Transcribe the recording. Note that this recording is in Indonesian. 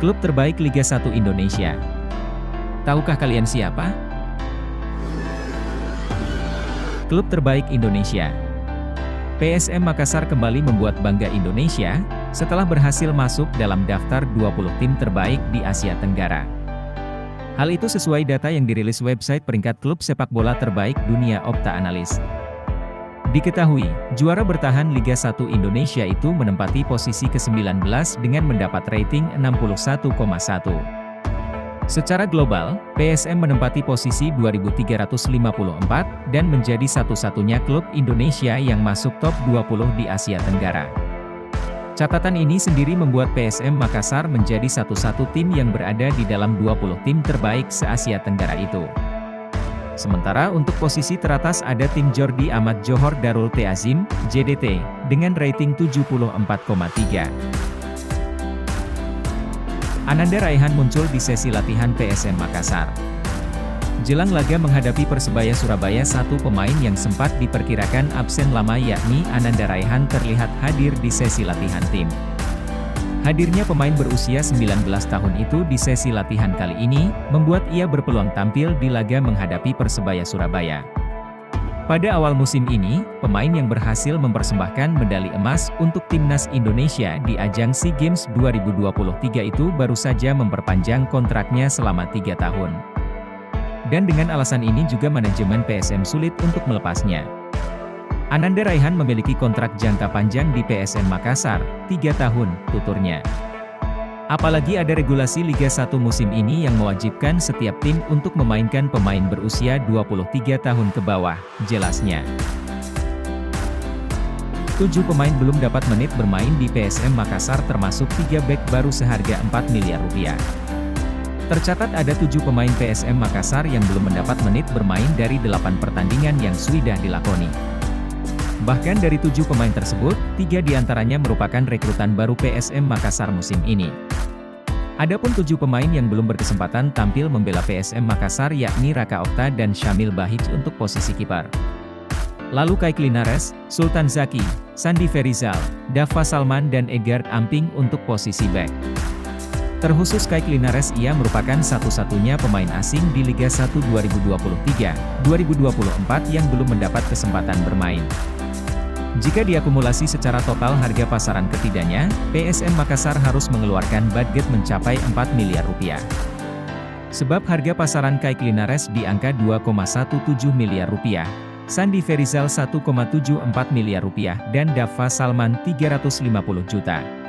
Klub terbaik Liga 1 Indonesia. Tahukah kalian siapa? Klub terbaik Indonesia. PSM Makassar kembali membuat bangga Indonesia, setelah berhasil masuk dalam daftar 20 tim terbaik di Asia Tenggara. Hal itu sesuai data yang dirilis website peringkat klub sepak bola terbaik dunia Opta Analyst. Diketahui, juara bertahan Liga 1 Indonesia itu menempati posisi ke-19 dengan mendapat rating 61,1. Secara global, PSM menempati posisi 2354 dan menjadi satu-satunya klub Indonesia yang masuk top 20 di Asia Tenggara. Catatan ini sendiri membuat PSM Makassar menjadi satu-satu tim yang berada di dalam 20 tim terbaik se-Asia Tenggara itu. Sementara untuk posisi teratas ada tim Jordi Amat Johor Darul Ta'zim, JDT, dengan rating 74,3. Ananda Raihan muncul di sesi latihan PSM Makassar. Jelang laga menghadapi Persebaya Surabaya, satu pemain yang sempat diperkirakan absen lama yakni Ananda Raihan terlihat hadir di sesi latihan tim. Hadirnya pemain berusia 19 tahun itu di sesi latihan kali ini, membuat ia berpeluang tampil di laga menghadapi Persebaya Surabaya. Pada awal musim ini, pemain yang berhasil mempersembahkan medali emas untuk timnas Indonesia di ajang SEA Games 2023 itu baru saja memperpanjang kontraknya selama 3 tahun. Dan dengan alasan ini juga manajemen PSM sulit untuk melepasnya. Ananda Raihan memiliki kontrak jangka panjang di PSM Makassar, 3 tahun, tuturnya. Apalagi ada regulasi Liga 1 musim ini yang mewajibkan setiap tim untuk memainkan pemain berusia 23 tahun ke bawah, jelasnya. 7 pemain belum dapat menit bermain di PSM Makassar termasuk 3 bek baru seharga 4 miliar rupiah. Tercatat ada 7 pemain PSM Makassar yang belum mendapat menit bermain dari 8 pertandingan yang sudah dilakoni. Bahkan dari 7 pemain tersebut, 3 diantaranya merupakan rekrutan baru PSM Makassar musim ini. Adapun 7 pemain yang belum berkesempatan tampil membela PSM Makassar yakni Raka Okta dan Syamil Bahij untuk posisi kiper. Lalu Kaik Linares, Sultan Zaki, Sandi Ferizal, Dava Salman dan Egard Amping untuk posisi bek. Terkhusus Kaik Linares, ia merupakan satu-satunya pemain asing di Liga 1 2023-2024 yang belum mendapat kesempatan bermain. Jika diakumulasi secara total harga pasaran ketiganya, PSM Makassar harus mengeluarkan budget mencapai 4 miliar rupiah. Sebab harga pasaran Kaik Linares di angka 2,17 miliar rupiah, Sandi Ferizal 1,74 miliar rupiah dan Dava Salman 350 juta.